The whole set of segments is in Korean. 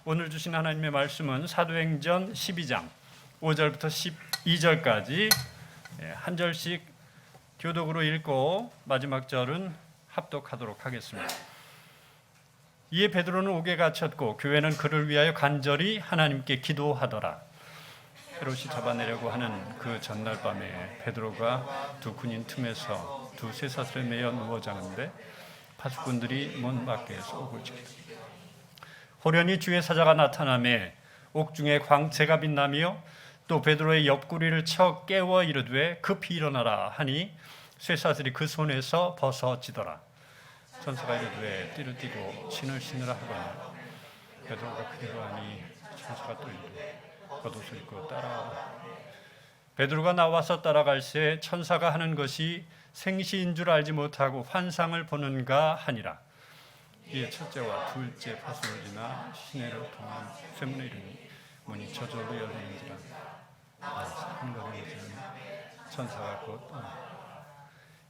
오늘 주신 하나님의 말씀은 사도행전 12장 5절부터 12절까지 한 절씩 교독으로 읽고 마지막 절은 합독하도록 하겠습니다. 이에 베드로는 옥에 갇혔고 교회는 그를 위하여 간절히 하나님께 기도하더라. 헤롯이 잡아내려고 하는 그 전날 밤에 베드로가 두 군인 틈에서 두 쇠사슬에 매여 누워 자는데 파수꾼들이 문 밖에서 옥을 지키더라. 호련히 주의 사자가 나타나매 옥중에 광채가 빛나며 또 베드로의 옆구리를 쳐 깨워 이르되 급히 일어나라 하니 쇠사슬이 그 손에서 벗어지더라. 천사가 이르되 띠를 띠고 신을 신으라 하거나 베드로가 그대로 하니 천사가 또 이르되 겉옷을 입고 따라오라. 베드로가 나와서 따라갈새 천사가 하는 것이 생시인 줄 알지 못하고 환상을 보는가 하니라. 이에 첫째와 둘째 파수를 지나 시내로 통한 쇠문에 이르니 문이 저절로 열리는지라. 한 걸음에 이르니 천사가 곧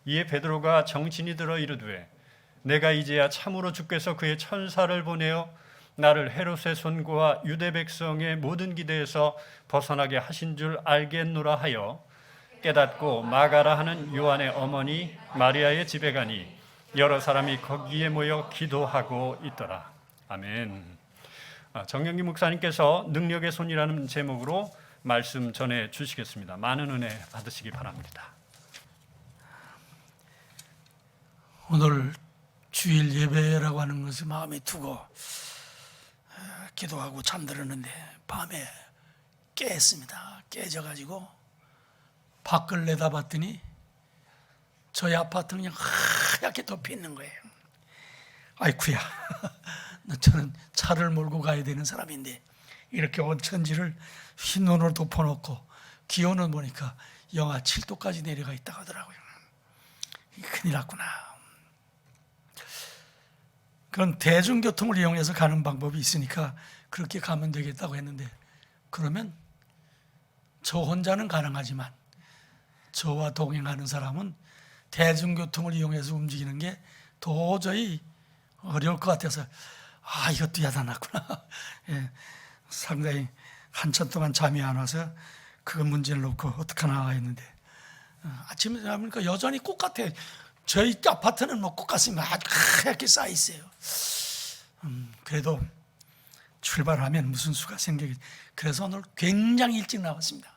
이에 베드로가 정신이 들어 이르되 내가 이제야 참으로 주께서 그의 천사를 보내어 나를 헤롯의 손과 유대 백성의 모든 기대에서 벗어나게 하신 줄 알겠노라 하여 깨닫고 마가라 하는 요한의 어머니 마리아의 집에 가니 여러 사람이 거기에 모여 기도하고 있더라. 아멘. 정영기 목사님께서 능력의 손이라는 제목으로 말씀 전해 주시겠습니다. 많은 은혜 받으시기 바랍니다. 오늘 주일 예배라고 하는 것을 마음에 두고 기도하고 잠들었는데 밤에 깼습니다. 깨져가지고 밖을 내다봤더니 저희 아파트는 그냥 하얗게 덮여 있는 거예요. 아이쿠야, 저는 차를 몰고 가야 되는 사람인데 이렇게 온 천지를 흰 눈으로 덮어놓고 기온은 보니까 영하 7도까지 내려가 있다고 하더라고요. 큰일 났구나. 그런 대중교통을 이용해서 가는 방법이 있으니까 그렇게 가면 되겠다고 했는데, 그러면 저 혼자는 가능하지만 저와 동행하는 사람은 대중교통을 이용해서 움직이는 게 도저히 어려울 것 같아서 이것도 야단났구나. 예, 상당히 한참 동안 잠이 안 와서 그 문제를 놓고 어떡하나 했는데 아침에 일어나니까 여전히 꽃 같아요. 저희 아파트는 뭐 꽃 같습니다. 아주 하얗게 쌓여 있어요. 그래도 출발하면 무슨 수가 생기겠지. 그래서 오늘 굉장히 일찍 나왔습니다.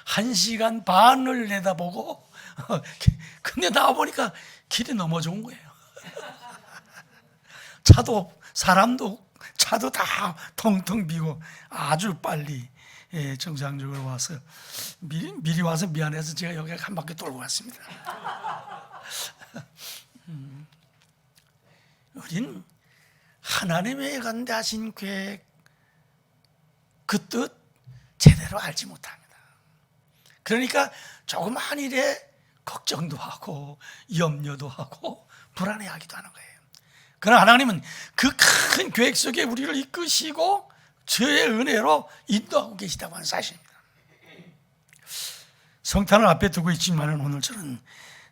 1시간 반을 내다보고 근데 나와보니까 길이 너무 좋은 거예요. 차도 사람도 차도 다 텅텅 비고 아주 빨리 정상적으로 와서 미리 와서 미안해서 제가 여기 한 바퀴 돌고 왔습니다. 우린 하나님의 간대하신 계획 그 뜻 제대로 알지 못합니다. 그러니까 조그마한 일에 걱정도 하고 염려도 하고 불안해하기도 하는 거예요. 그러나 하나님은 그 큰 계획 속에 우리를 이끄시고 저의 은혜로 인도하고 계시다고 하는 사실입니다. 성탄을 앞에 두고 있지만 오늘 저는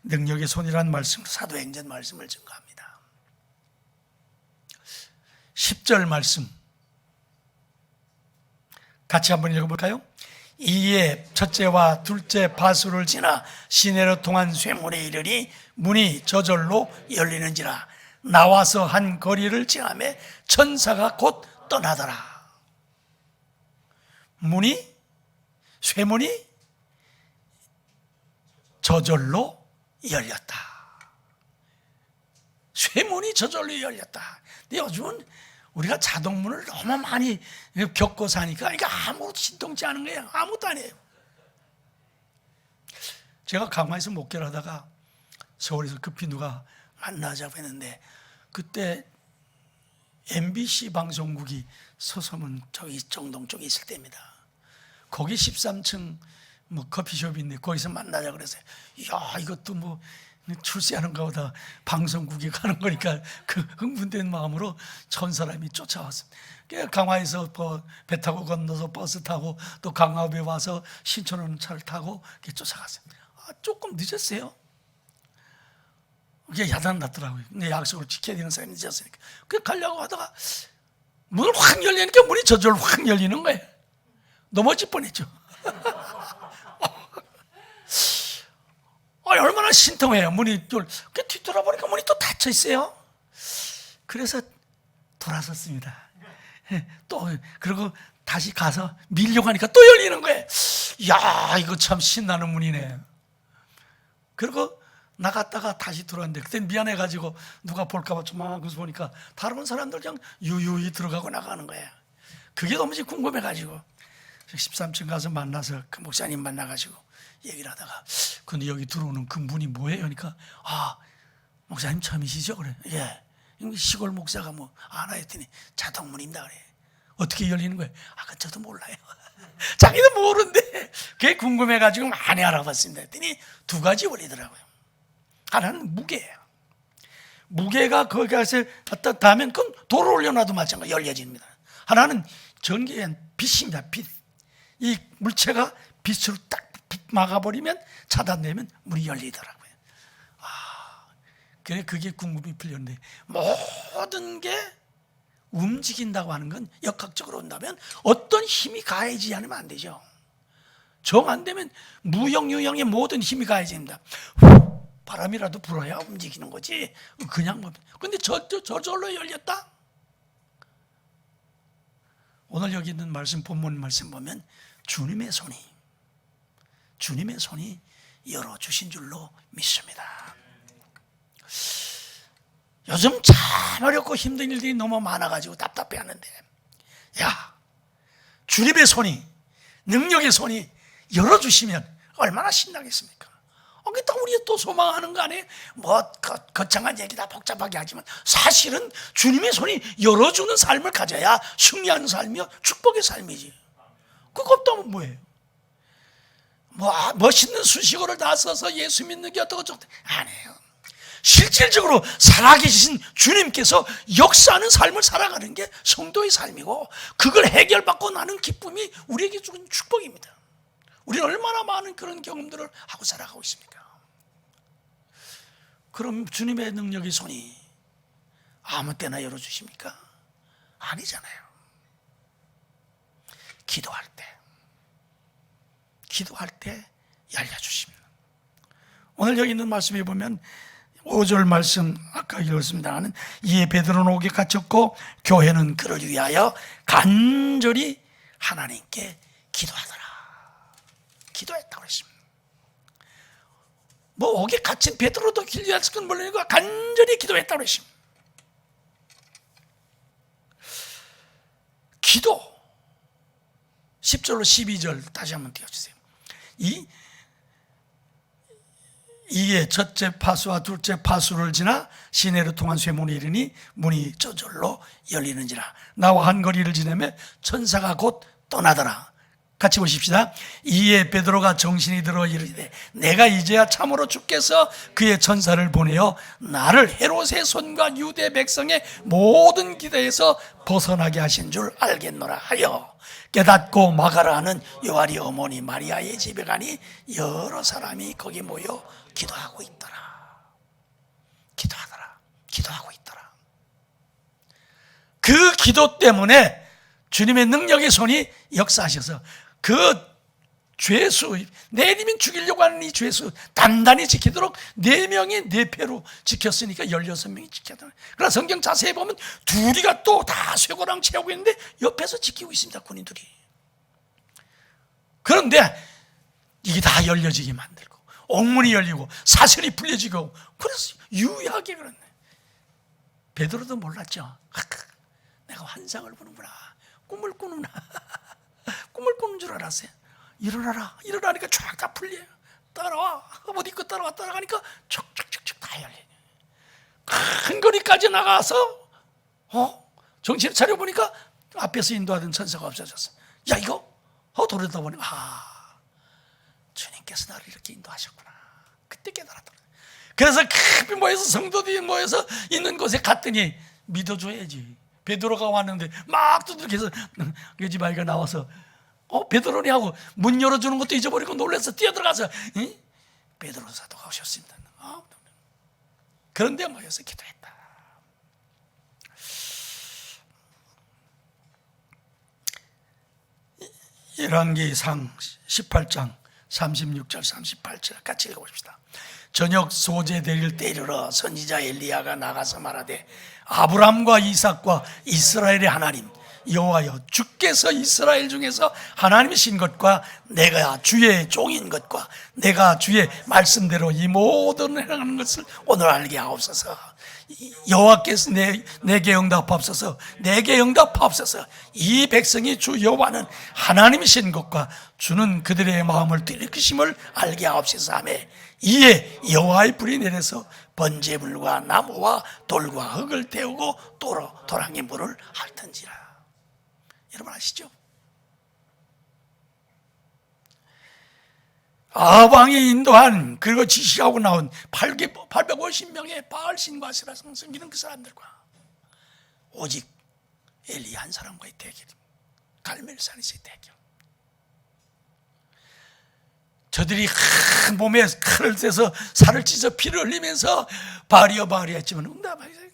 능력의 손이라는 말씀으로 사도행전 말씀을 증거합니다. 10절 말씀 같이 한번 읽어볼까요? 이에 첫째와 둘째 파수를 지나 시내로 통한 쇠문에 이르니 문이 저절로 열리는지라. 나와서 한 거리를 지나매 천사가 곧 떠나더라. 쇠문이 저절로 열렸다. 쇠문이 저절로 열렸다. 근데 요즘은 우리가 자동문을 너무 많이 겪고 사니까 이게 아무것도 신통치 않은 거예요. 아무것도 아니에요. 제가 강화에서 목회를 하다가 서울에서 급히 누가 만나자고 했는데 그때 MBC 방송국이 서서문 저기 정동 쪽에 있을 때입니다. 거기 13층 뭐 커피숍이 있는데 거기서 만나자 그래서 야 이것도 뭐 출세하는가 보다 방송국에 가는 거니까 그 흥분된 마음으로 천 사람이 쫓아왔습니다. 강화에서 배 타고 건너서 버스 타고 또 강화읍에 와서 신촌원 차를 타고 쫓아갔습니다. 조금 늦었어요. 그게 야단 났더라고요. 내 약속을 지켜야 되는 사람이 늦었으니까. 그 가려고 하다가 문을 확 열리니까 문이 저절로 확 열리는 거예요. 넘어질 뻔했죠. 얼마나 신통해요. 문이 뒤돌아보니까 문이 또 닫혀 있어요. 그래서 돌아섰습니다. 또 그리고 다시 가서 밀려고 하니까 또 열리는 거예요. 야, 이거 참 신나는 문이네. 그리고 나갔다가 다시 들어왔는데 그때 미안해가지고 누가 볼까봐 조만해서 보니까 다른 사람들 그냥 유유히 들어가고 나가는 거예요. 그게 너무 궁금해가지고 13층 가서 만나서 그 목사님 만나가지고 얘기를 하다가 근데 여기 들어오는 그 문이 뭐예요? 그러니까 목사님 처음이시죠? 그래. 예. 시골 목사가 뭐 아나 했더니 자동문입니다. 그래. 어떻게 열리는 거예요? 그건 저도 몰라요. 자기도 모르는데 그게 궁금해가지고 많이 알아봤습니다. 했더니 두 가지 원리더라고요. 하나는 무게예요. 무게가 거기 가서 갖다 닿으면 그건 돌을 올려놔도 마찬가지 열려집니다. 하나는 전기의 빛입니다. 빛. 이 물체가 빛으로 딱 막아버리면 차단되면 문이 열리더라고요. 그래 그게 궁금이 풀렸는데 모든 게 움직인다고 하는 건 역학적으로 온다면 어떤 힘이 가해지지 않으면 안 되죠. 정 안 되면 무형 유형의 모든 힘이 가해집니다. 바람이라도 불어야 움직이는 거지. 그냥 뭐. 근데 저절로 열렸다. 오늘 여기 있는 말씀 본문 말씀 보면 주님의 손이 열어주신 줄로 믿습니다. 요즘 참 어렵고 힘든 일들이 너무 많아가지고 답답해하는데 주님의 손이 능력의 손이 열어주시면 얼마나 신나겠습니까? 그게 다 우리가 또 소망하는 거 아니에요? 뭐 거창한 얘기다 복잡하게 하지만 사실은 주님의 손이 열어주는 삶을 가져야 승리하는 삶이요 축복의 삶이지. 그거 없다면 뭐예요? 뭐 멋있는 수식어를 다 써서 예수 믿는 게 어떻고 저떻고 아니에요. 실질적으로 살아계신 주님께서 역사하는 삶을 살아가는 게 성도의 삶이고 그걸 해결받고 나는 기쁨이 우리에게 주는 축복입니다. 우리는 얼마나 많은 그런 경험들을 하고 살아가고 있습니까? 그럼 주님의 능력의 손이 아무 때나 열어주십니까? 아니잖아요. 기도할 때 열려주십니다. 오늘 여기 있는 말씀에 보면 5절 말씀 아까 읽었습니다는 이에 베드로는 옥에 갇혔고 교회는 그를 위하여 간절히 하나님께 기도했다고 했습니다. 뭐 옥에 갇힌 베드로도 길리앗 건 몰라니까 간절히 기도했다고 했습니다. 기도 10절로 12절 다시 한번 띄워주세요. 이에 첫째 파수와 둘째 파수를 지나 시내로 통한 쇠문에 이르니 문이 저절로 열리는지라. 나와 한 거리를 지나며 천사가 곧 떠나더라. 같이 보십시다. 이에 베드로가 정신이 들어 이르되 내가 이제야 참으로 주께서 그의 천사를 보내어 나를 헤롯의 손과 유대 백성의 모든 기대에서 벗어나게 하신 줄 알겠노라 하여 깨닫고 마가라 하는 요한의 어머니 마리아의 집에 가니 여러 사람이 거기 모여 기도하고 있더라. 기도하고 있더라. 그 기도 때문에 주님의 능력의 손이 역사하셔서 그 죄수 내리면 죽이려고 하는 이 죄수 단단히 지키도록 4명이 4패로 지켰으니까 16명이 지켰다. 그러나 성경 자세히 보면 둘이가 또 다 쇠고랑 채우고 있는데 옆에서 지키고 있습니다. 군인들이. 그런데 이게 다 열려지게 만들고 옥문이 열리고 사슬이 풀려지고 그래서 유의하게 그랬네. 베드로도 몰랐죠. 내가 환상을 보는구나. 꿈을 꾸는구나. 꿈을 꾸는 줄 알았어요. 일어나니까 쫙 다 풀려요. 따라와. 어디 거 따라가니까 촉촉촉촉 다 열려요. 큰 거리까지 나가서 정신을 차려보니까 앞에서 인도하던 천사가 없어졌어. 야 이거 돌아다 보니 주님께서 나를 이렇게 인도하셨구나. 그때 깨달았더라. 그래서 급히 모여서 성도들이 모여서 있는 곳에 갔더니 믿어줘야지. 베드로가 왔는데 막 두들겨서 그 집 아이가 나와서 베드로니 하고 문 열어주는 것도 잊어버리고 놀라서 뛰어들어가서 베드로 사도가 오셨습니다. 그런데 모여서 기도했다. 열왕기상 18장 36절 38절 같이 읽어봅시다. 저녁 소재되릴 때 이르러 선지자 엘리야가 나가서 말하되 아브람과 이삭과 이스라엘의 하나님 여호와여, 주께서 이스라엘 중에서 하나님이신 것과 내가 주의 종인 것과 내가 주의 말씀대로 이 모든 행하는 것을 오늘 알게 하옵소서. 여호와께서 내게 응답하옵소서. 내게 응답하옵소서. 이 백성이 주 여호와는 하나님이신 것과 주는 그들의 마음을 들이키심을 알게 하옵소서 하며, 이에 여호와의 불이 내려서 번제물과 나무와 돌과 흙을 태우고 도랑에 물을 핥은지라. 여러분 아시죠? 아방이 인도한, 그리고 지시하고 나온 850명의 바알신과 아세라를 섬기는 그 사람들과 오직 엘리 한 사람과의 대결입니다. 갈멜산에서의 대결. 저들이 몸에 칼을 떼서 살을 찢어 피를 흘리면서 바리여 바리여 했지만 응답하지.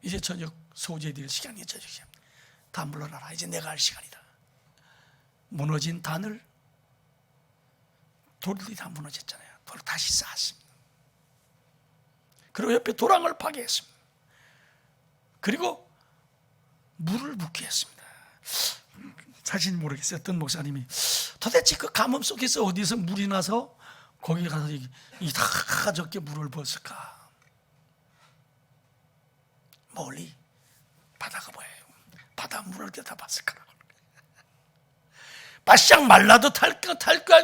이제 저녁 소재될 시간이 저녁 시간. 다 물러나라. 이제 내가 할 시간이다. 무너진 단을, 돌들이 다 무너졌잖아요. 돌을 다시 쌓았습니다. 그리고 옆에 도랑을 파괴했습니다. 그리고 물을 붓게 했습니다. 사실 모르겠어요. 어떤 목사님이 도대체 그 가뭄 속에서 어디서 물이 나서 거기 가서 다 적게 물을 부었을까? 멀리 바다가 보여요. 바다 물을 다 봤을 거라고. 바싹 말라도 탈까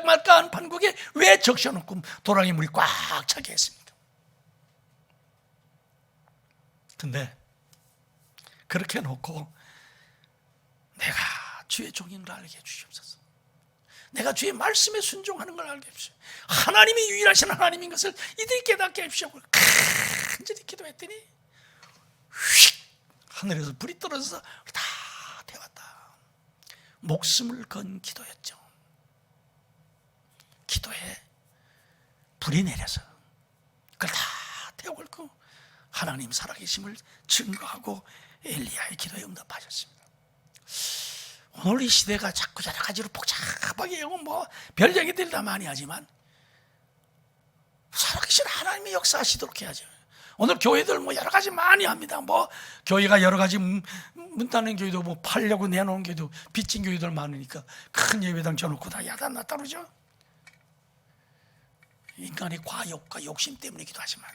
말까 한 판국에 왜 적셔놓고 도랑에 물이 꽉 차게 했습니까? 근데 그렇게 놓고 내가 주의 종인 걸 알게 해주시옵소서. 내가 주의 말씀에 순종하는 걸 알게 해주시옵소서. 하나님이 유일하신 하나님인 것을 이들이 깨닫게 해주시옵소서. 간절히 기도했더니 휙 하늘에서 불이 떨어져서 다 태웠다. 목숨을 건 기도였죠. 기도에 불이 내려서 그걸 다 태워걸고 하나님 살아계심을 증거하고 엘리야의 기도에 응답하셨습니다. 오늘 이 시대가 자꾸 여러 가지로 복잡하게 별 얘기들 다 많이 하지만 살아계신 하나님의 역사하시도록 해야죠. 오늘 교회들 여러 가지 많이 합니다. 교회가 여러 가지 문 닫는 교회도 팔려고 내놓은 교회도 빚진 교회들 많으니까 큰 예배당 져놓고 다 야단나 따르죠. 인간의 과욕과 욕심 때문이기도 하지만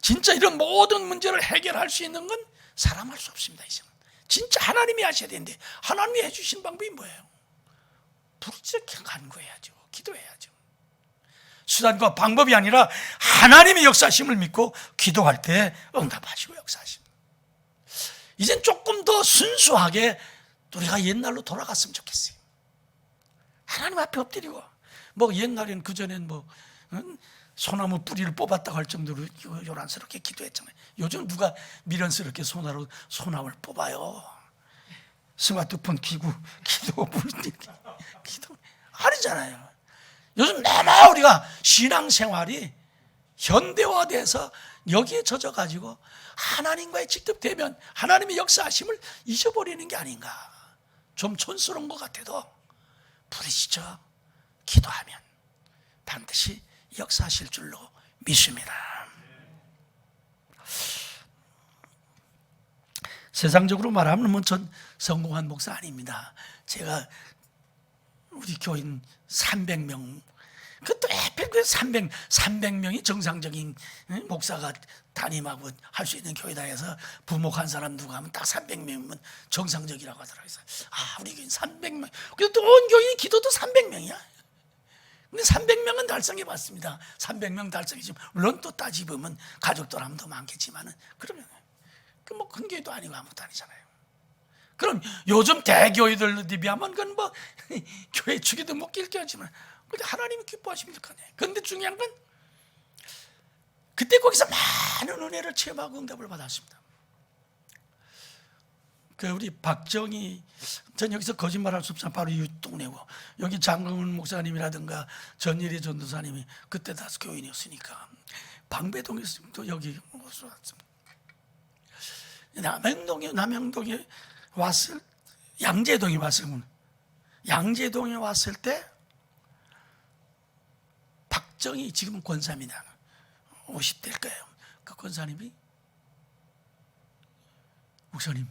진짜 이런 모든 문제를 해결할 수 있는 건 사람 할 수 없습니다. 이제는 진짜 하나님이 하셔야 되는데 하나님이 해주신 방법이 뭐예요? 부르짖게 간구해야죠. 기도해야죠. 수단과 방법이 아니라 하나님의 역사심을 믿고 기도할 때 응답하시고 역사하십니다. 이젠 조금 더 순수하게 우리가 옛날로 돌아갔으면 좋겠어요. 하나님 앞에 엎드리고 옛날엔 그전엔 소나무 뿌리를 뽑았다고 할 정도로 요란스럽게 기도했잖아요. 요즘 누가 미련스럽게 소나무를 뽑아요. 스마트폰 키고 기도 아니잖아요. 요즘 너무 우리가 신앙생활이 현대화돼서 여기에 젖어가지고 하나님과의 직접 대면, 하나님의 역사하심을 잊어버리는 게 아닌가. 좀 촌스러운 것 같아도 부르짖어 기도하면 반드시 역사하실 줄로 믿습니다. 세상적으로 말하면 전 성공한 목사 아닙니다. 제가 우리 교인 300명, 그것도 하필 300명이 정상적인 목사가 담임하고 할 수 있는 교회다 해서 부목 한 사람 누가 하면 딱 300명이면 정상적이라고 하더라고요. 우리 교인 300명. 그래도 온 교인이 기도도 300명이야. 근데 300명은 달성해 봤습니다. 300명 달성이지만 물론 또 따지보면 가족들 하면 더 많겠지만은 그러면 큰 교회도 아니고 아무것도 아니잖아요. 그럼 요즘 대교회들에 비하면 그건 교회 주기도 못 길게 하지만 근데 하나님이 기뻐하시면 될거아니에요. 그런데 중요한 건 그때 거기서 많은 은혜를 체험하고 응답을 받았습니다. 우리 박정희, 전 여기서 거짓말할 수 없지만 바로 이 동네고, 여기 장금훈 목사님이라든가 전일희 전도사님이 그때 다 교인이었으니까 방배동에서도 여기 왔습니다. 남영동에 왔을, 양재동에 왔으면 양재동에 왔을 때 박정희, 지금은 권사입니다. 50대일 거예요. 그 권사님이, 목사님,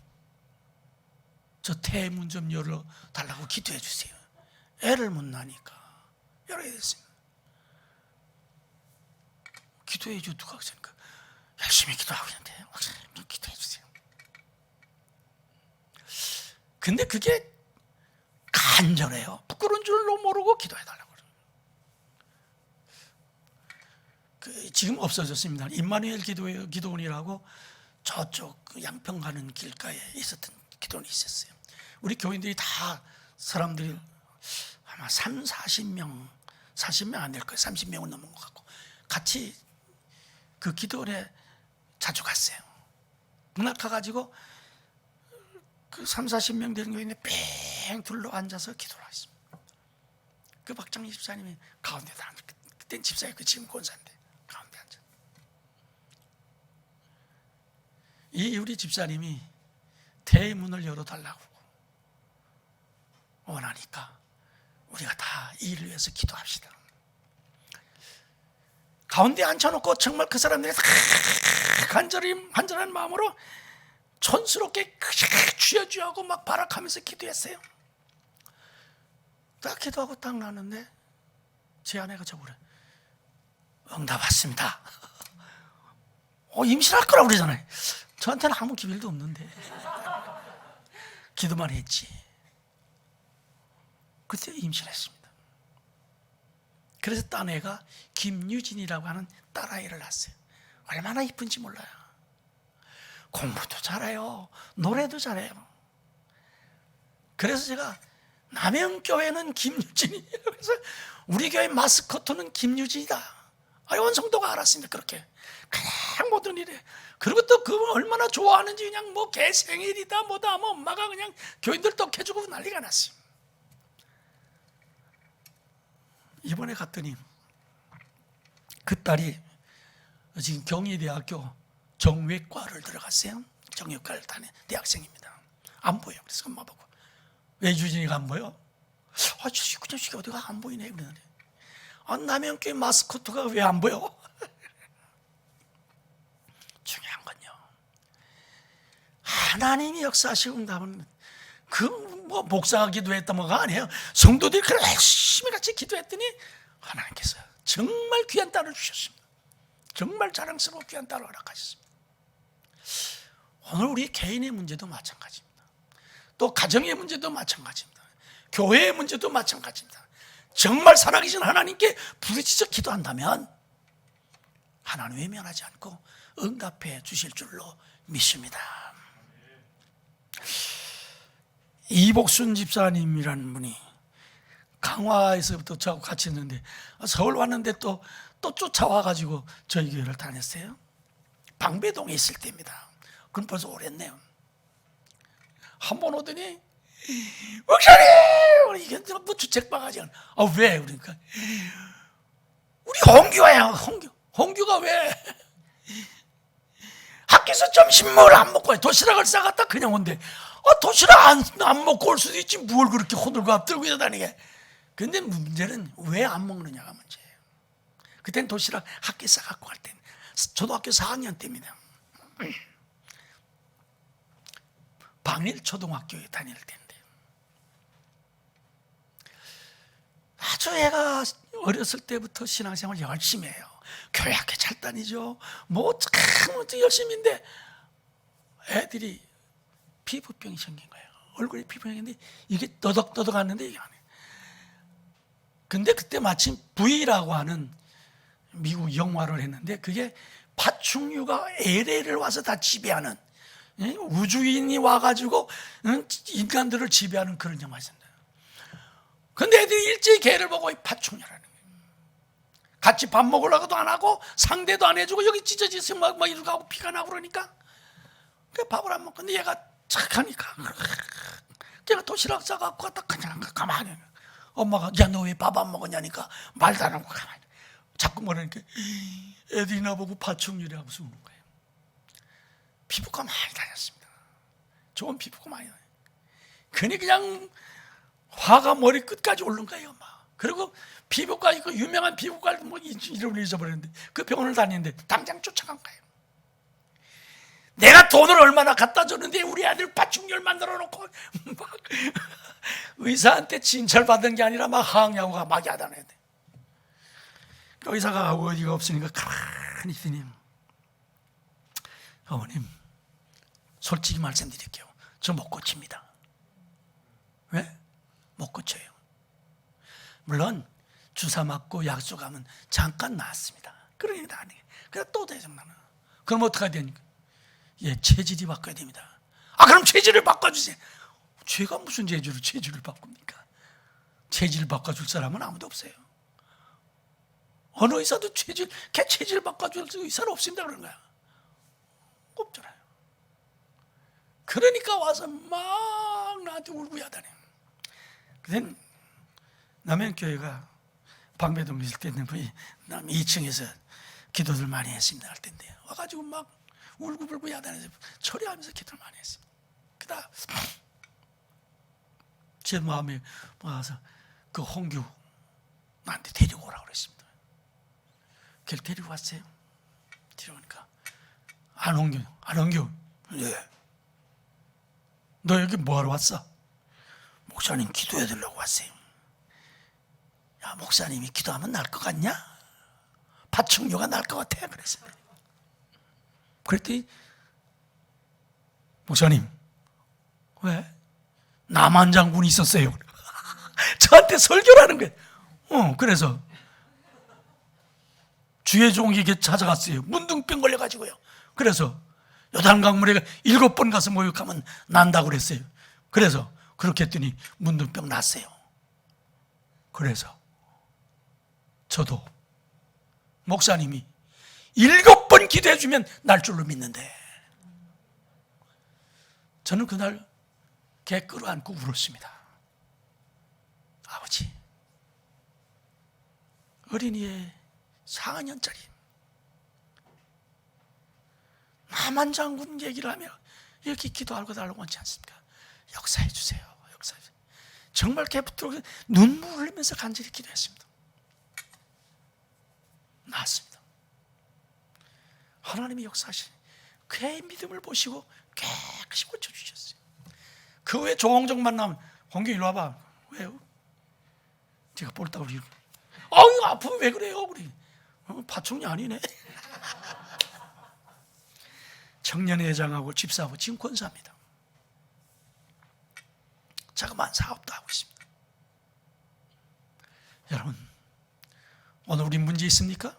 저 태문 좀 열어달라고 기도해 주세요. 애를 못 낳으니까 열어야 됐습니다. 기도해 줘. 누가 그러니까 열심히 기도하고 있는데 목사님 좀 기도해 주세요. 근데 그게 간절해요. 부끄러운 줄로 모르고 기도해 달라고 그래요. 지금 없어졌습니다. 임마누엘 기도원이라고 저쪽 그 양평 가는 길가에 있었던 기도원이 있었어요. 우리 교인들이 다 사람들이 아마 40명 안 될 거예요. 30명은 넘은 것 같고 같이 그 기도원에 자주 갔어요. 그날 가가지고 그 40명 되는 교인이 뺑 둘러 앉아서 기도를 했습니다. 그 박정희 집사님이 가운데다 앉아. 그땐 집사였고 지금 권사인데 가운데 앉아. 이 우리 집사님이 대문을 열어달라고 원하니까 우리가 다 이 일을 위해서 기도합시다. 가운데 앉혀놓고 정말 그 사람들이 간절한 마음으로 촌스럽게 쥐어쥐하고 막 발악하면서 기도했어요. 딱 기도하고 딱 나왔는데 제 아내가 저보래, 응답 왔습니다. 임신할 거라고 그러잖아요. 저한테는 아무 기별도 없는데 기도만 했지. 그때 임신했습니다. 그래서 딴 애가 김유진이라고 하는 딸아이를 낳았어요. 얼마나 이쁜지 몰라요. 공부도 잘해요. 노래도 잘해요. 그래서 제가 남영교회는 김유진이에요. 그래서 우리 교회 마스코트는 김유진이다. 온 성도가 알았습니다. 그렇게 그냥 모든 일에. 그리고 또 그 얼마나 좋아하는지 그냥 뭐 개 생일이다 뭐다 뭐 엄마가 그냥 교인들 떡해주고 난리가 났어요. 이번에 갔더니 그 딸이 지금 경희대학교 정외과를 들어갔어요. 정외과를 다닌 대학생입니다. 안 보여. 그래서 엄마 보고, 왜 유진이가 안 보여? 그 자식이 어디가 안 보이네. 그러더니 남영교회 마스코트가 왜 안 보여? 중요한 건요, 하나님이 역사하시고 응답은 뭐 목사가 기도했다 뭐가 아니에요. 성도들이 그래 열심히 같이 기도했더니 하나님께서 정말 귀한 딸을 주셨습니다. 정말 자랑스러운 귀한 딸을 허락하셨습니다. 오늘 우리 개인의 문제도 마찬가지입니다. 또 가정의 문제도 마찬가지입니다. 교회의 문제도 마찬가지입니다. 정말 살아계신 하나님께 부르짖어 기도한다면 하나님 외면하지 않고 응답해 주실 줄로 믿습니다. 이복순 집사님이라는 분이 강화에서부터 저하고 같이 있는데 서울 왔는데 또 쫓아와가지고 저희 교회를 다녔어요. 방배동에 있을 때입니다. 그럼 벌써 오랬네요. 한 번 오더니 목사님! 이게 뭐 주책바가지. 왜? 그러니까 우리 홍규야. 홍규가 왜? 학교에서 점심을 안 먹고 도시락을 싸갔다 그냥 온대. 도시락 안 먹고 올 수도 있지 뭘 그렇게 호들갑 들고 다니게. 근데 문제는 왜 안 먹느냐가 문제예요. 그땐 도시락 학교에 싸갖고 갈 땐 초등학교 4학년 때입니다. 방일 초등학교에 다닐 때인데 아주 애가 어렸을 때부터 신앙생활 열심히 해요. 교회 학교 잘 다니죠. 뭐 참 열심히인데 애들이 피부병이 생긴 거예요. 얼굴에 피부병이 있는데 이게 너덕너덕하는데 이게 안 해요. 근데 그때 마침 V라고 하는 미국 영화를 했는데 그게 파충류가 LA를 와서 다 지배하는, 우주인이 와가지고 인간들을 지배하는 그런 영화였습니다. 근데 애들이 일제히 걔를 보고 파충류라는 거예요. 같이 밥 먹으려고도 안 하고 상대도 안 해주고 여기 찢어지서 막 이러고 하고 피가 나고 그러니까 밥을 안 먹고. 근데 얘가 착하니까 걔가 도시락 싸갖고 갖다 그냥 가만히, 엄마가 야 너 왜 밥 안 먹었냐니까 말도 안 하고 가만히 자꾸 뭐라니까 애들이 나보고 파충류라고 쓰는 거예요. 피부과 많이 다녔습니다. 좋은 피부과 많이 다녀요. 그냥 화가 머리 끝까지 오른 거예요. 막. 그리고 피부과, 그 유명한 피부과 뭐 이름을 잊어버렸는데 그 병원을 다니는데 당장 쫓아간 거예요. 내가 돈을 얼마나 갖다 줬는데 우리 아들 파충류를 만들어 놓고 막 의사한테 진찰받은 게 아니라 막 항야구가 막 야단해야 돼. 그 의사가 어디가 없으니까 가만히 있더니 어머님 솔직히 말씀드릴게요. 저 못 고칩니다. 왜? 못 고쳐요. 물론 주사 맞고 약속 하면 잠깐 나았습니다. 그러니까 안 해. 그래 또 대장나는. 그럼 어떻게 해야 되니까? 예, 체질이 바꿔야 됩니다. 아, 그럼 체질을 바꿔주세요. 제가 무슨 체질을 바꿉니까? 체질을 바꿔줄 사람은 아무도 없어요. 어느 의사도 걔 체질을 바꿔줄 의사는 없습니다 그런 거야. 없잖아요. 그러니까 와서 막 나한테 울고 야단해. 그땐 남양교회가 방배동에 있을 때는 남 2층에서 기도들 많이 했습니다 할 텐데 와가지고 막 울고불고 야단해서 처리하면서 기도를 많이 했어요. 그다음 제 마음에 와서 그 홍규 나한테 데리고 오라고 그랬습니다. 걔를 데리고 왔어요. 데려오니까 안홍규 네. 너 여기 뭐하러 왔어? 목사님 기도해 드리려고 왔어요. 야, 목사님이 기도하면 날 것 같냐? 파충류가 날 것 같아. 그랬어요. 그랬더니 목사님 왜? 남한 장군이 있었어요. 저한테 설교를 하는 거예요. 그래서 주의 종에게 찾아갔어요. 문둥병 걸려가지고요. 그래서 요단강물에 7번 가서 목욕하면 난다고 그랬어요. 그래서 그렇게 했더니 문둥병 났어요. 그래서 저도 목사님이 7번 기도해주면 날 줄로 믿는데 저는 그날 개 끌어안고 울었습니다. 아버지, 어린이의 4학년짜리 남한 장군 얘기를 하며 이렇게 기도하고 달라고 하지 않습니까? 역사해 주세요. 역사해 주세요. 정말 개부터 눈물 흘리면서 간절히 기도했습니다. 나았습니다. 하나님이 역사하신 그의 믿음을 보시고 깨끗이 고쳐주셨어요. 그 후에 조홍정만 나면 홍규 일로 와봐. 왜요? 제가 볼따고 이렇게 이거 아프면 왜 그래요? 그래. 파충이 아니네. 청년회장하고 집사하고 지금 권사입니다. 자그마한 사업도 하고 있습니다. 여러분, 오늘 우리 문제 있습니까?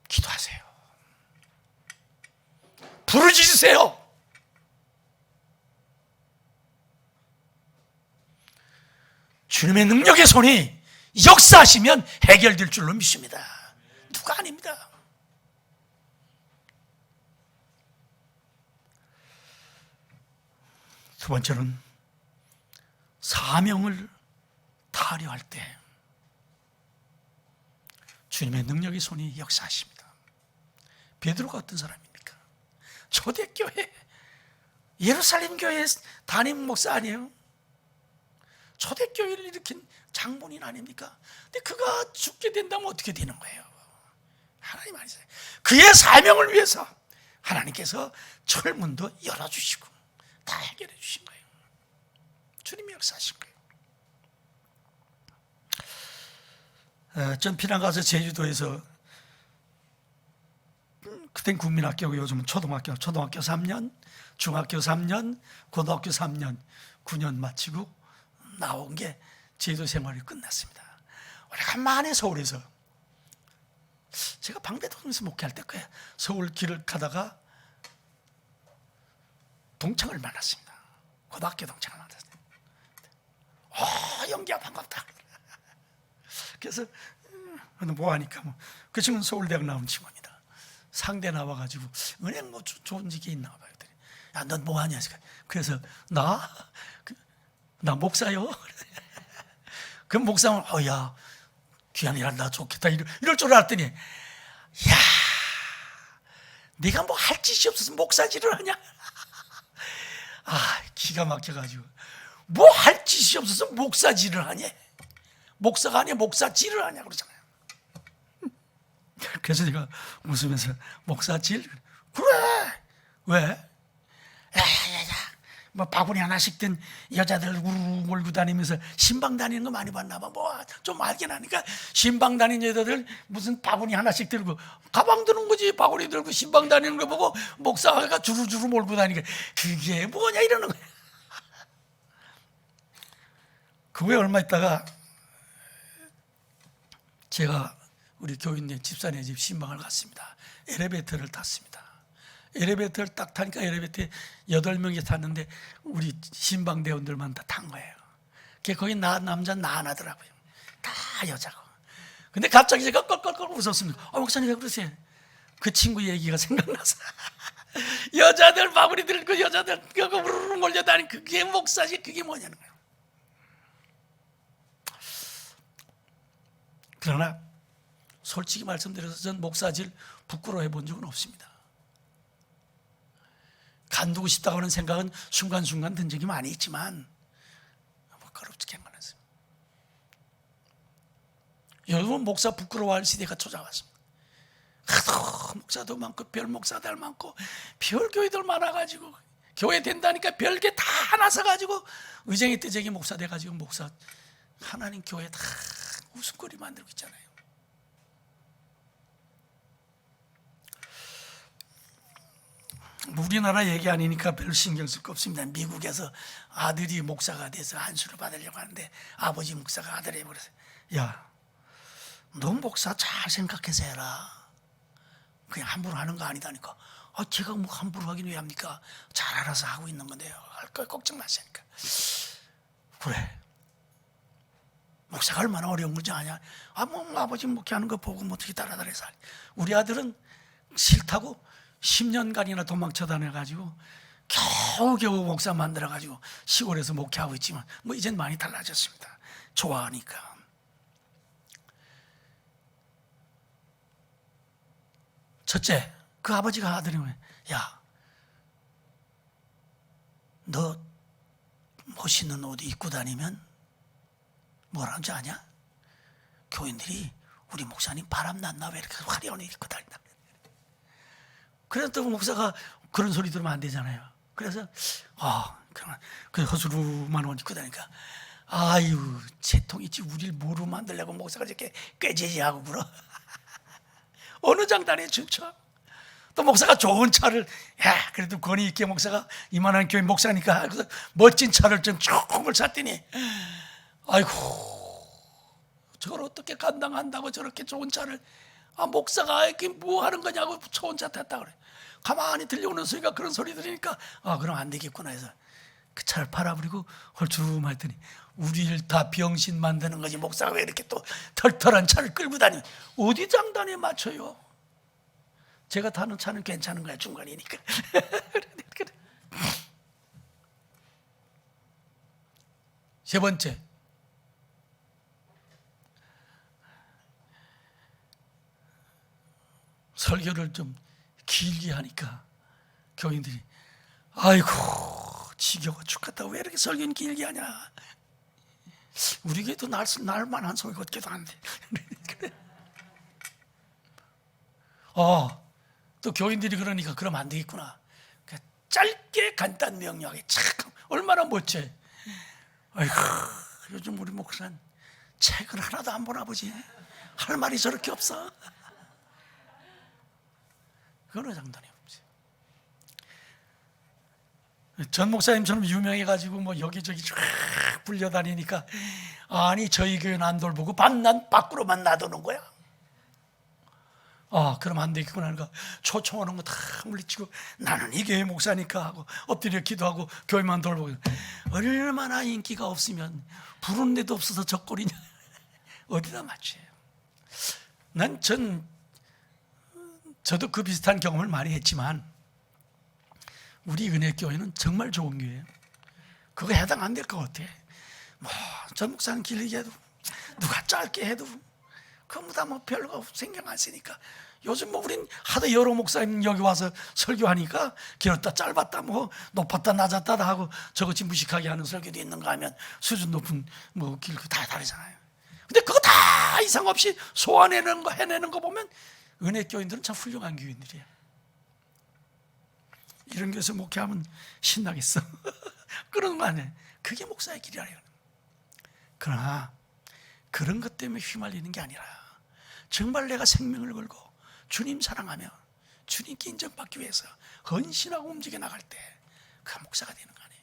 기도하세요. 부르짖으세요. 주님의 능력의 손이 역사하시면 해결될 줄로 믿습니다. 누가 아닙니다. 두 번째는 사명을 다하려 할 때 주님의 능력의 손이 역사하십니다. 베드로가 어떤 사람입니까? 초대교회 예루살렘 교회 담임 목사 아니에요? 초대교회를 일으킨 장본인 아닙니까? 근데 그가 죽게 된다면 어떻게 되는 거예요? 하나님 아니세요? 그의 사명을 위해서 하나님께서 철문도 열어주시고 다 해결해 주신 거예요. 주님이 역사하신 거예요. 전 피난 가서 제주도에서 그땐 국민학교고 요즘은 초등학교 3년, 중학교 3년, 고등학교 3년, 9년 마치고 나온 게 제주도 생활이 끝났습니다. 오래간만에 서울에서 제가 방배동에서 목회할 때 거예요. 서울 길을 가다가 동창을 만났습니다. 고등학교 동창을 만났어요. 영기야 반갑다. 그래서 너 뭐하니까 그 친구는 서울대학 나온 친구입니다. 상대 나와가지고 은행 뭐 좋은 직에 있나 봐요. 야, 넌 뭐하냐? 그래서 나 목사요. 그 목사는 야 귀한 일 한다 좋겠다 이럴 줄 알았더니 야 네가 뭐 할 짓이 없어서 목사질을 하냐? 기가 막혀가지고 뭐 할 짓이 없어서 목사질을 하냐? 목사가 아니야 목사질을 하냐 그러잖아요. 그래서 제가 웃으면서 목사질? 그래. 왜? 뭐 바구니 하나씩 든 여자들 우르르 몰고 다니면서 신방 다니는 거 많이 봤나 봐. 뭐 좀 알긴 하니까 신방 다니는 여자들 무슨 바구니 하나씩 들고 가방 드는 거지. 바구니 들고 신방 다니는 거 보고 목사가 주르주르 몰고 다니니까 그게 뭐냐 이러는 거야. 그 후에 얼마 있다가 제가 우리 교인네 집사네 집 신방을 갔습니다. 엘리베이터를 탔습니다. 엘리베이터를 딱 타니까 엘리베이터에 8명이 탔는데 우리 신방 대원들만 다 탄 거예요. 거기 남자 나 하나더라고요. 다 여자고. 근데 갑자기 제가 껄껄껄 웃었습니다. 목사님 왜 그러세요? 그 친구 얘기가 생각나서 여자들 바구니 들고 여자들 우르르 몰려다니는 그게 목사지 그게 뭐냐는 거예요. 그러나 솔직히 말씀드려서 전 목사질 부끄러워해 본 적은 없습니다. 간두고 싶다고 하는 생각은 순간순간 든 적이 많이 있지만 부끄럽지 않았어요. 여러분 목사 부끄러워할 시대가 찾아왔습니다. 하도 목사도 많고 별 목사들 많고 별 교회들 많아가지고 교회 된다니까 별게 다 하나 서가지고 의정이 뜨쟁이 목사 돼가지고 목사 하나님 교회 다 웃음거리 만들고 있잖아요. 우리나라 얘기 아니니까 별 신경 쓸 거 없습니다. 미국에서 아들이 목사가 돼서 안수를 받으려고 하는데 아버지 목사가 아들 해버렸어요. 야, 너 목사 잘 생각해서 해라. 그냥 함부로 하는 거 아니다니까. 제가 뭐 함부로 하긴 왜 합니까? 잘 알아서 하고 있는 건데요. 할 거 걱정 마시니까. 그래. 목사가 얼마나 어려운 건지 아냐? 뭐 아버지 목회하는 거 보고 뭐 어떻게 따라다녀서 우리 아들은 싫다고 10년간이나 도망쳐 다녀가지고 겨우겨우 목사 만들어가지고 시골에서 목회하고 있지만 뭐 이젠 많이 달라졌습니다. 좋아하니까. 첫째, 그 아버지가 아들이면 야, 너 멋있는 옷 입고 다니면 뭐라는지 아냐? 교인들이 우리 목사님 바람 났나 왜 이렇게 화려한 옷 입고 다닌다. 그래서 또 목사가 그런 소리 들으면 안 되잖아요. 그래서 그러면 그 허수루만 옷 입고 다니까 아유 채통이지 우리를 뭐로 만들려고 목사가 이렇게 꾀지지하고 그러. 어느 장단에 춤춰? 또 목사가 좋은 차를 그래도 권위 있게 목사가 이만한 교회 목사니까 그래서 멋진 차를 좀 총을 샀더니 아이고 저걸 어떻게 감당한다고 저렇게 좋은 차를 목사가 이렇게 뭐 하는 거냐고 좋은 차 탔다 그래. 가만히 들려오는 소리가 그런 소리 들으니까 그럼 안 되겠구나 해서 그 차를 팔아버리고 헐주름 했더니 우리를 다 병신 만드는 거지 목사가 왜 이렇게 또 털털한 차를 끌고 다니 어디 장단에 맞춰요? 제가 타는 차는 괜찮은 거야 중간이니까. 세 번째, 설교를 좀 길게 하니까 교인들이 아이고 지겨워 죽겠다 왜 이렇게 설교는 길게 하냐. 우리 교회도 날만한 소리 걷기도 한데. 또 교인들이 그러니까 그러면 안 되겠구나. 짧게 간단 명료하게 참 얼마나 멋져. 아이고 요즘 우리 목사는 책을 하나도 안 보나 보지. 할 말이 저렇게 없어. 그건 장단이 없지. 전 목사님처럼 유명해가지고 뭐 여기저기 쫙 불려다니니까 아니 저희 교회는 안 돌보고 밤낮 밖으로만 놔두는 거야. 그럼 안 되겠구나 하니까 초청하는 거 다 물리치고 나는 이 교회 목사니까 하고 엎드려 기도하고 교회만 돌보고. 얼마나 인기가 없으면 부르는 데도 없어서 적골이냐. 어디다 맞춰요. 저도 그 비슷한 경험을 많이 했지만 우리 은혜교회는 정말 좋은 교회예요. 그거 해당 안 될 것 같아. 전 목사는 길게 해도 누가 짧게 해도 그거보다 별거 신경 안 쓰니까 요즘 뭐 우린 하도 여러 목사님 여기 와서 설교하니까 길었다 짧았다 뭐 높았다 낮았다 다 하고 저것이 무식하게 하는 설교도 있는가 하면 수준 높은 뭐 길고 다 다르잖아요. 근데 그거 다 이상 없이 소화내는 거 해내는 거 보면 은혜 교인들은 참 훌륭한 교인들이에요. 이런 교회에서 목회하면 신나겠어. 그런 거 아니에요. 그게 목사의 길이라. 그러나 그런 것 때문에 휘말리는 게 아니라 정말 내가 생명을 걸고 주님 사랑하며 주님께 인정받기 위해서 헌신하고 움직여 나갈 때 그 목사가 되는 거 아니에요.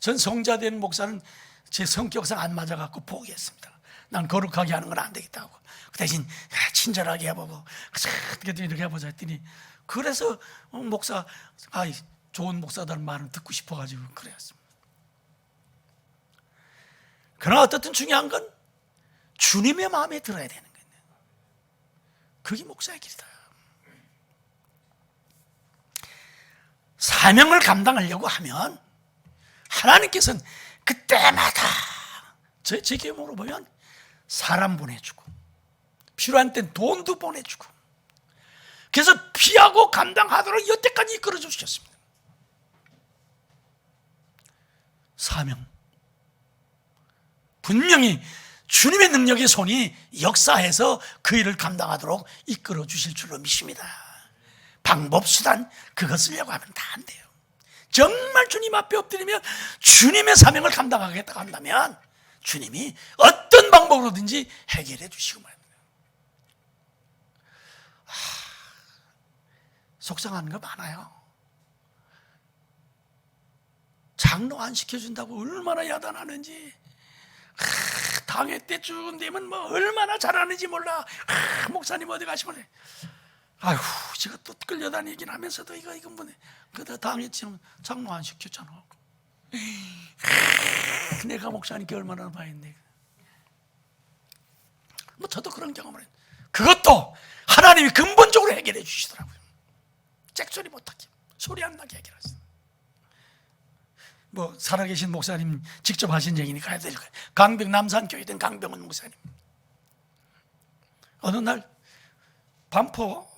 전 성자된 목사는 제 성격상 안 맞아갖고 포기했습니다. 난 거룩하게 하는 건 안 되겠다고. 그 대신 친절하게 해보고 어떻게든 이렇게 해보자 했더니 그래서 목사, 좋은 목사다는 말은 듣고 싶어가지고 그랬습니다. 그러나 어떻든 중요한 건 주님의 마음에 들어야 되는 거예요. 그게 목사의 길이다. 사명을 감당하려고 하면 하나님께서는 그때마다 제 경험으로 보면 사람 보내주고 필요한 땐 돈도 보내주고 그래서 피하고 감당하도록 여태까지 이끌어 주셨습니다. 사명 분명히 주님의 능력의 손이 역사해서 그 일을 감당하도록 이끌어 주실 줄로 믿습니다. 방법, 수단 그거 쓰려고 하면 다 안 돼요. 정말 주님 앞에 엎드리면 주님의 사명을 감당하겠다고 한다면 주님이 어떤 방법으로든지 해결해 주시고 말입니다. 속상한 거 많아요. 장로 안 시켜준다고 얼마나 야단하는지, 당회 때쯤 되면 뭐 얼마나 잘하는지 몰라. 목사님 어디 가시면 아휴 제가 또 끌려다니긴 하면서도 이거 뭐네. 그다 당회 때면 장로 안 시켰잖아. 내가 목사님께 얼마나 봐있네. 뭐 저도 그런 경험을 했는데 그것도 하나님이 근본적으로 해결해 주시더라고요. 잭소리 못하게 소리 안 나게 해결하시더라고요. 뭐 살아계신 목사님 직접 하신 얘기니까 해야 될 거예요. 강병 남산교회 된 강병원 목사님 어느 날 반포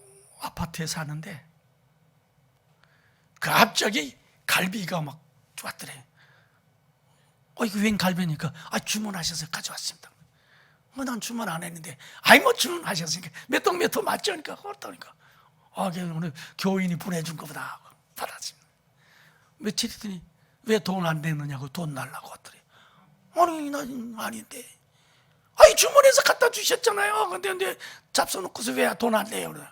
아파트에 사는데 갑자기 갈비가 막 왔더래. 이거 웬 갈비니까 주문하셔서 가져왔습니다. 난 주문 안 했는데 뭐 주문하셨으니까 몇 동 맞죠? 그러니까 그렇다니까 오늘 교인이 보내준 것보다 받았습니다. 며칠 있더니 왜 돈 안 내느냐고 돈 달라고 하더래. 난 아닌데 주문해서 갖다 주셨잖아요. 근데 잡숴놓고서 왜 돈 안 내요? 그래.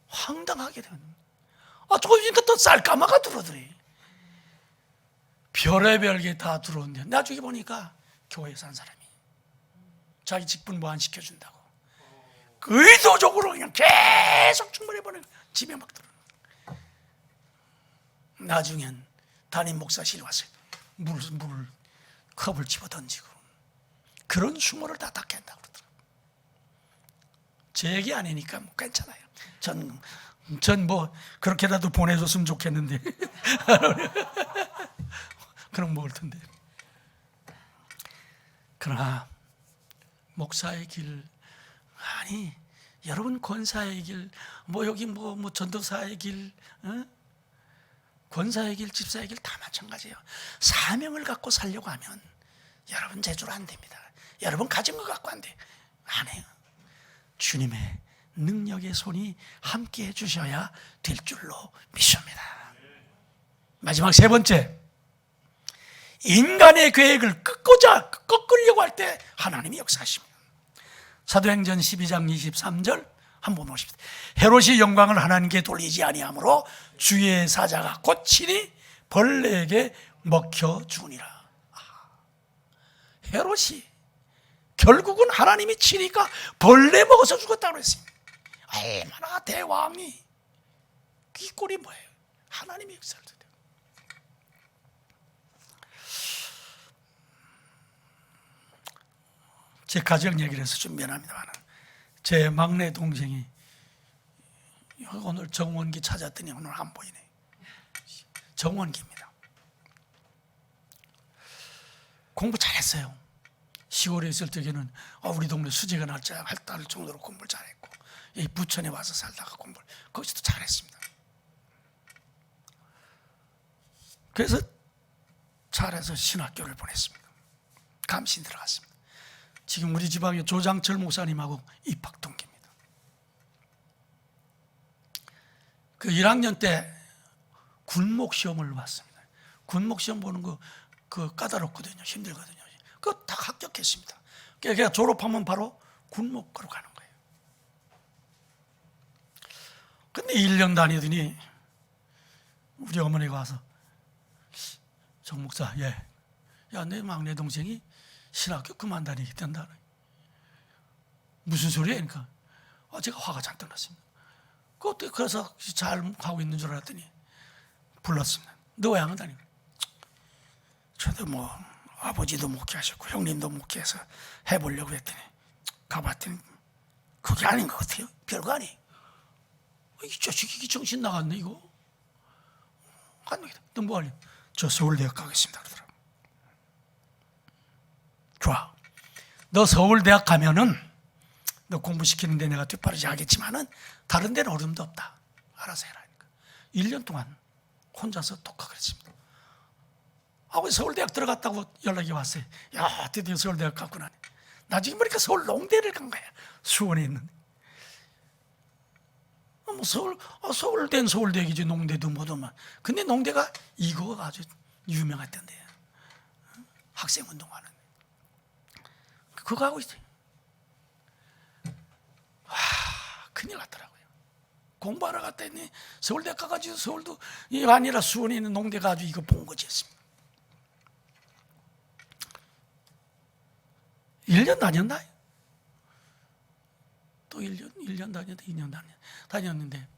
황당하게 되는 조금이니까 또 쌀까마가 들어오더래. 별의별 게 다 들어오는데 나중에 보니까 교회에 산 사람이 자기 직분 뭐 안 시켜준다고 의도적으로 그냥 계속 충분해버리는 집에 막 들어. 나중엔 담임 목사실에 와서 물을 컵을 집어 던지고 그런 수모를 다 닦게 한다고 그러더라고요. 제 얘기 아니니까 뭐 괜찮아요. 전 뭐 그렇게라도 보내줬으면 좋겠는데 그럼 먹을 텐데. 그러나 목사의 길 여러분 권사의 길 여기 뭐 전도사의 길 권사의 길 집사의 길 다 마찬가지예요. 사명을 갖고 살려고 하면 여러분 제주로 안 됩니다. 여러분 가진 것 갖고 안 해요. 주님의 능력의 손이 함께 해주셔야 될 줄로 믿습니다. 마지막 세 번째, 인간의 계획을 꺾으려고 할 때 하나님이 역사하십니다. 사도행전 12장 23절 한번 보십시오. 헤롯이 영광을 하나님께 돌리지 아니하므로 주의 사자가 곧 친히 벌레에게 먹혀 죽으니라. 헤롯이 결국은 하나님이 치니까 벌레 먹어서 죽었다고 했습니다. 얼마나 대왕이 이 꼴이 뭐예요? 하나님이 역사를 해요. 제 가정 얘기를 해서 좀 미안합니다만 제 막내 동생이 오늘 정원기 찾았더니 오늘 안 보이네. 정원기입니다. 공부 잘했어요. 시골에 있을 때에는 우리 동네 수지가 날짜 할 정도로 공부를 잘했고 이 부천에 와서 살다가 공부를 거기서도 잘했습니다. 그래서 잘해서 신학교를 보냈습니다. 감신 들어갔습니다. 지금 우리 지방에 조장철 목사님하고 입학 동기입니다. 그 1학년 때 군목 시험을 봤습니다. 군목 시험 보는 거 그 까다롭거든요. 힘들거든요. 그거 다 합격했습니다. 그러니까 졸업하면 바로 군목으로 가는 거예요. 근데 1년 다니더니 우리 어머니가 와서 정 목사, 야, 내 막내 동생이 신학교 그만 다니게 된다. 무슨 소리야? 그러니까 제가 화가 잔뜩 났습니다. 그래서 잘 하고 있는 줄 알았더니 불렀습니다. 너 왜 안 다니고? 저도 뭐 아버지도 목회하셨고 형님도 목회해서 해보려고 했더니 가봤더니 그게 아닌 것 같아요. 별거 아니에요. 이 자식이 정신 나갔네 이거. 너 뭐 하냐? 저 서울대학 가겠습니다 그러더라고. 좋아. 너 서울대학 가면은 너 공부시키는데 내가 뒷바라지 하겠지만은 다른 데는 어려움도 없다. 알아서 해라니까. 1년 동안 혼자서 독학을 했습니다. 서울대학 들어갔다고 연락이 왔어요. 야, 드디어 서울대학 갔구나. 나중에 보니까 서울 농대를 간 거야. 수원에 있는. 서울대는 서울대이지 농대도 뭐도만. 근데 농대가 이거가 아주 유명했던데요. 학생운동하는. 그거 하고 있어요. 큰일 났더라고요. 공부하러 갔다 했더니 서울대 가가지고 서울도 아니라 수원에 있는 농대 가지고 이거 본 거지 했습니다. 1년 다녔나요? 또 1년 다녔다, 2년 다녔는데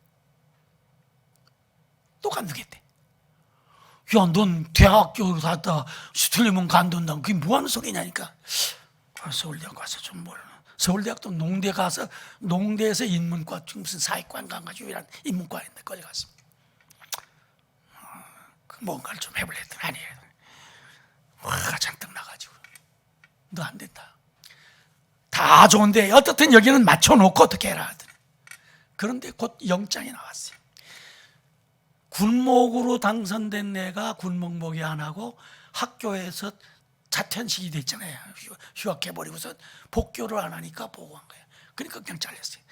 또 간두겠대. 야, 넌 대학교 갔다 틀리면 간둔다. 그게 뭐 하는 소리냐니까. 서울대학 가서 좀 뭘. 서울대학도 농대 가서 농대에서 인문과 무슨 사회과인가 가지고 이런 인문과인데 거기 갔습니다. 뭔가를 좀 해볼래 했더니 아니에요. 화가 잔뜩 나가지고 너 안 된다. 다 좋은데 어떻든 여기는 맞춰놓고 어떻게 해라 하더니. 그런데 곧 영장이 나왔어요. 군목으로 당선된 내가 군목목이 안 하고 학교에서 자퇴한식이 됐잖아요. 휴학해버리고서 복교를 안 하니까 보고한 거예요. 그러니까 그냥 잘렸어요.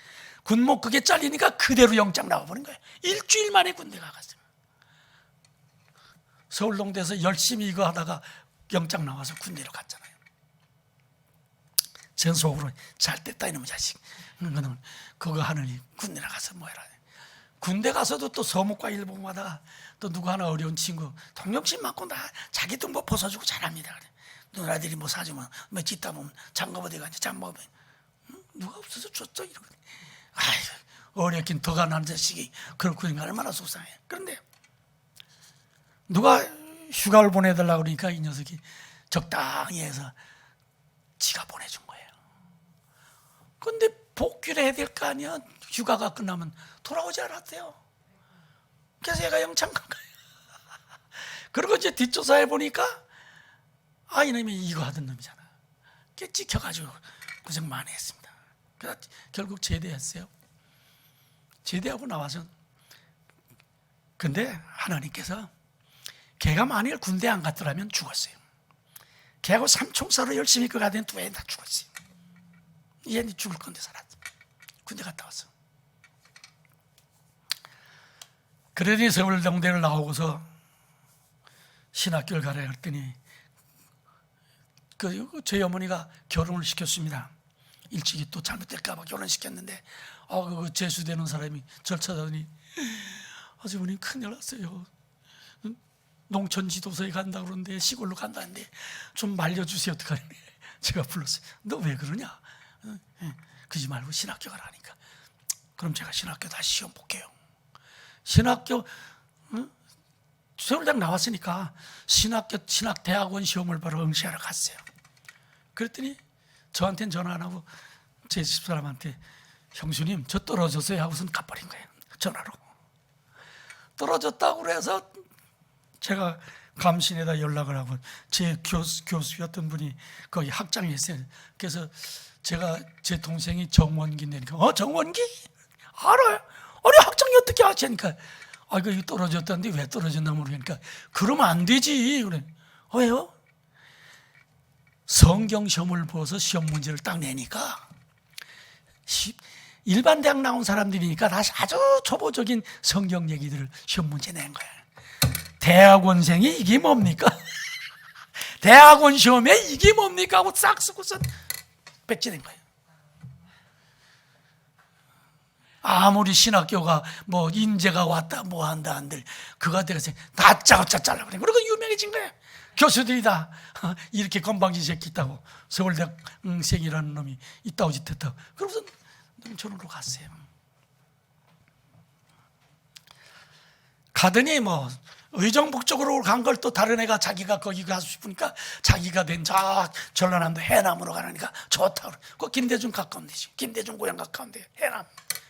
군목 그게 잘리니까 그대로 영장 나와버린 거예요. 일주일 만에 군대 가갔어요. 서울농대에서 열심히 이거 하다가 영장 나와서 군대로 갔잖아요. 전 속으로 잘 됐다 이놈의 자식. 그거는 그거 하느니 군대 나가서 뭐 해라. 군대 가서도 또 서무과 일봉마다 또 누구 하나 어려운 친구 동정심 많고 나 자기도 뭐 벗어주고 잘합니다. 그래. 누나들이 뭐 사주면 뭐 짓다 보면 장갑 어디 가지 장갑에 누가 없어서 줬어 이러고. 아이고 어렵긴 더 가난한 자식이 그렇고 얼마나 속상해. 그런데 누가 휴가를 보내달라고 그러니까 이 녀석이 적당히 해서 지가 보내준 거예요. 그런데 복귀를 해야 될 거 아니야. 휴가가 끝나면 돌아오지 않았대요. 그래서 얘가 영창 간 거예요. 그리고 이제 뒷조사해 보니까 이놈이 이거 하던 놈이잖아. 그게 찍혀가지고 고생 많이 했습니다. 그래서 결국 제대했어요. 제대하고 나와서 근데 하나님께서 걔가 만일 군대 안 갔더라면 죽었어요. 걔하고 삼총사로 열심히 그 가던 두 애는 다 죽었어요. 얘는 죽을 건데 살았어. 군대 갔다 왔어. 그러더니 서울동대를 나오고서 신학교를 가라 했더니 저희 어머니가 결혼을 시켰습니다. 일찍이 또 잘못될까 봐 결혼시켰는데 그 재수되는 사람이 절 찾아오니 아주머니 큰일 났어요. 농촌 지도서에 간다 그러는데 시골로 간다는데 좀 말려주세요. 어떡하니. 제가 불렀어요. 너 왜 그러냐. 그러지 말고 신학교 가라니까. 그럼 제가 신학교 다시 시험 볼게요. 신학교 서울대학 나왔으니까 신학대학원 시험을 바로 응시하러 갔어요. 그랬더니 저한테는 전화 안 하고 제 집사람한테 형수님 저 떨어졌어요 하고선 가버린 거예요. 전화로. 떨어졌다고 그래서 제가 감신에다 연락을 하고 제 교수였던 분이 거기 학장이 있어요. 그래서 제가 제 동생이 정원기인데 정원기? 알아요. 아니 학장이 어떻게 하시니까 이거 떨어졌다는데 왜 떨어졌나 모르니까 그러면 안 되지. 그래. 왜요? 성경 시험을 보고서 시험 문제를 딱 내니까 일반 대학 나온 사람들이니까 다시 아주 초보적인 성경 얘기들을 시험 문제 낸 거야. 대학원생이 이게 뭡니까? 대학원 시험에 이게 뭡니까? 하고 싹 쓰고서 백지된 거예요. 아무리 신학교가 뭐 인재가 왔다 뭐 한다 한들 그가 돼서 다 짜고짜 잘라버린 거예요. 그리고 유명해진 거예요. 교수들이 다 이렇게 건방진 새끼 있다고 서울대학생이라는 놈이 있다고 짓했다고 그러고서 농촌으로 갔어요. 가더니 뭐 의정북쪽으로 간 걸 또 다른 애가 자기가 거기 가고 싶으니까 자기가 된 전라남도 해남으로 가라니까 좋다고. 그 김대중 가까운 데지. 김대중 고향 가까운 데 해남.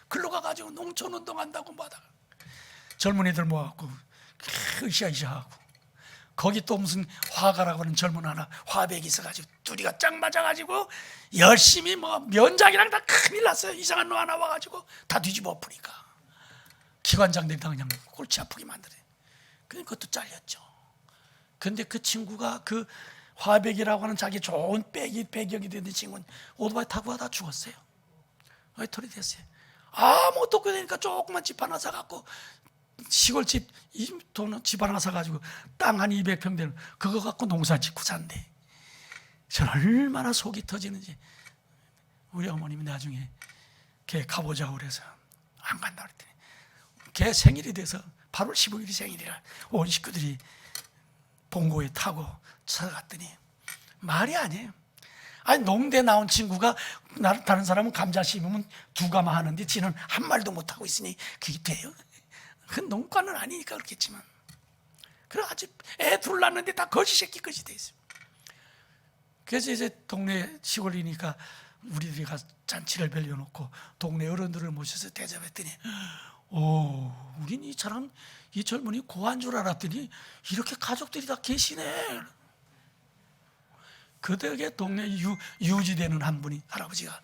글로 가가지고 농촌운동 한다고 뭐 하다가 젊은이들 모아갖고 으쌰으쌰하고 거기 또 무슨 화가라고 하는 젊은 하나 화백이 있어가지고 둘이가 짱 맞아가지고 열심히 뭐 면장이랑 다 큰일 났어요. 이상한 놈 하나 와가지고 다 뒤집어 엎으니까 기관장들이 다 그냥 골치 아프게 만드네. 그러니까 그것도 잘렸죠. 근데 그 친구가 그 화백이라고 하는 자기 좋은 배경이 되는 친구는 오토바이 타고 가다 죽었어요. 털이 됐어요. 아무것도 없게 되니까 조그만 집 하나 사갖고 시골집 집 하나 사가지고 땅 한 200평 되는 그거 갖고 농사 짓고 산대. 전 얼마나 속이 터지는지. 우리 어머님이 나중에 걔 가보자고 그래서 안 간다 그랬더니 걔 생일이 돼서 8월 15일이 생일이라 온 식구들이 봉고에 타고 찾아갔더니 말이 아니에요. 아니 농대 나온 친구가 다른 사람은 감자 심으면 2가마 하는데 지는 한 말도 못하고 있으니 그게 돼요? 그건 농가는 아니니까 그렇겠지만 그래 아직 애 둘 낳는데 다 거지 새끼 거지 돼 있어요. 그래서 이제 동네 시골이니까 우리들이 가서 잔치를 벌려놓고 동네 어른들을 모셔서 대접했더니 우린 이 사람 이 젊은이 고한 줄 알았더니 이렇게 가족들이 다 계시네. 그 덕에 동네 유지되는 한 분이 할아버지가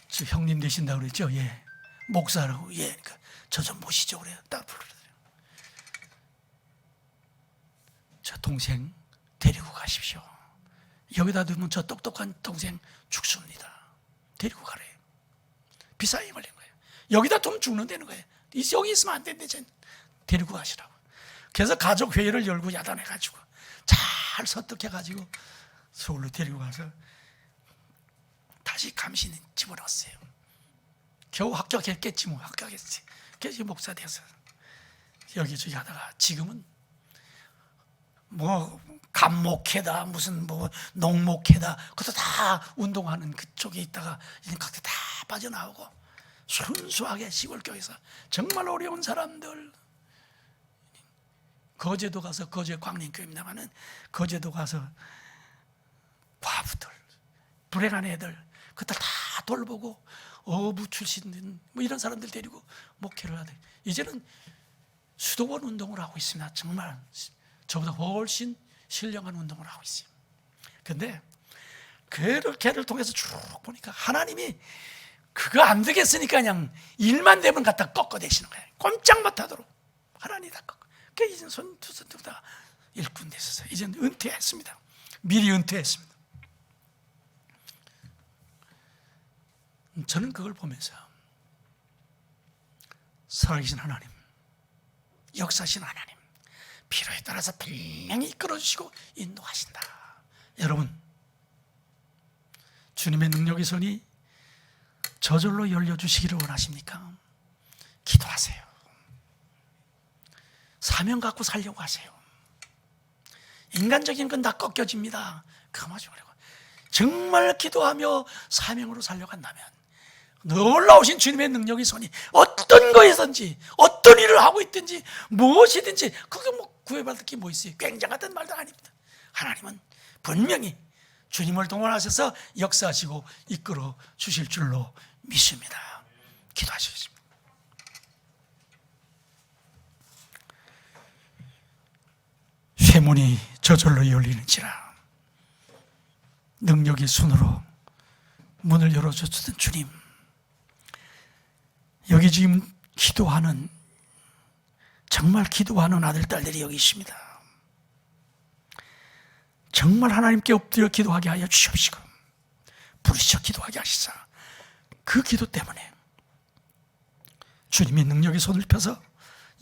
저 형님 되신다고 그랬죠. 예, 목사라고. 예, 그러니까 저 좀 모시죠 그래요. 딱 불러드려요. 저 동생 데리고 가십시오. 여기다 두면 저 똑똑한 동생 죽습니다. 데리고 가래요. 비싸게 걸린 거예요. 여기다 두면 죽는다는 거예요. 여기 있으면 안 된대. 데리고 가시라고. 그래서 가족 회의를 열고 야단해가지고 잘 설득해가지고 서울로 데리고 가서 다시 감시는 집어넣었어요. 겨우 합격했겠지 뭐. 합격했지. 그래서 목사 돼서 여기저기 하다가 지금은 뭐 감목회다 무슨 뭐 농목회다 그것도 다 운동하는 그쪽에 있다가 이제 각자 다 빠져나오고 순수하게 시골교회에서 정말 어려운 사람들 거제도 가서 거제 광림교회입니다마는 거제도 가서 과부들 불행한 애들 그것들 다 돌보고 어부 출신 뭐 이런 사람들 데리고 목회를 하대. 이제는 수도원 운동을 하고 있습니다. 정말 저보다 훨씬 신령한 운동을 하고 있어요. 그런데 걔를 통해서 쭉 보니까 하나님이 그거 안 되겠으니까 그냥 일만 되면 갖다 꺾어대시는 거예요. 꼼짝 못하도록 하나님이 다 꺾어. 그러니까 이제 손 다 일꾼 됐어요. 이제 은퇴했습니다. 미리 은퇴했습니다. 저는 그걸 보면서 살아계신 하나님, 역사하신 하나님, 필요에 따라서 분명히 이끌어주시고 인도하신다. 여러분, 주님의 능력의 손이 저절로 열려주시기를 원하십니까? 기도하세요. 사명 갖고 살려고 하세요. 인간적인 건 다 꺾여집니다. 그거 하지 말고 정말 기도하며 사명으로 살려고 한다면 놀라우신 주님의 능력의 손이 어떤 거에선지 어떤 일을 하고 있든지 무엇이든지 그게 뭐 구애받을 게 뭐 있어요. 굉장하단 말도 아닙니다. 하나님은 분명히 주님을 동원하셔서 역사하시고 이끌어 주실 줄로 믿습니다. 기도하시겠습니다. 쇠문이 저절로 열리는지라 능력의 손으로 문을 열어주시던 주님, 여기 지금 기도하는, 정말 기도하는 아들, 딸들이 여기 있습니다. 정말 하나님께 엎드려 기도하게 하여 주시옵시고 부르짖어 기도하게 하시사 그 기도 때문에 주님의 능력의 손을 펴서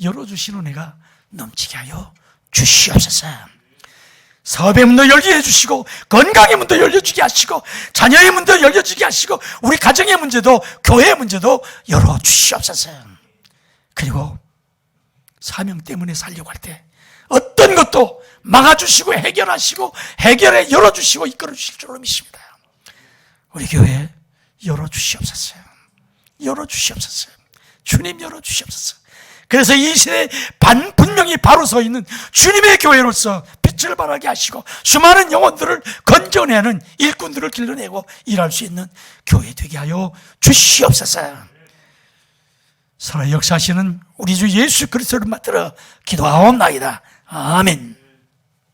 열어주시는 은혜가 넘치게 하여 주시옵소서. 사업의 문도 열게 해주시고 건강의 문도 열려주게 하시고 자녀의 문도 열려주게 하시고 우리 가정의 문제도 교회의 문제도 열어주시옵소서. 그리고 사명 때문에 살려고 할 때 어떤 것도 막아주시고 해결하시고 해결해 열어주시고 이끌어주실 줄로 믿습니다. 우리 교회 열어주시옵소서. 열어주시옵소서. 주님 열어주시옵소서. 그래서 이 시대에 분명히 바로 서 있는 주님의 교회로서 빛을 발하게 하시고 수많은 영혼들을 건져내는 일꾼들을 길러내고 일할 수 있는 교회 되게 하여 주시옵소서. 살아 역사하시는 우리 주 예수 그리스도를 맞들어 기도하옵나이다. 아멘.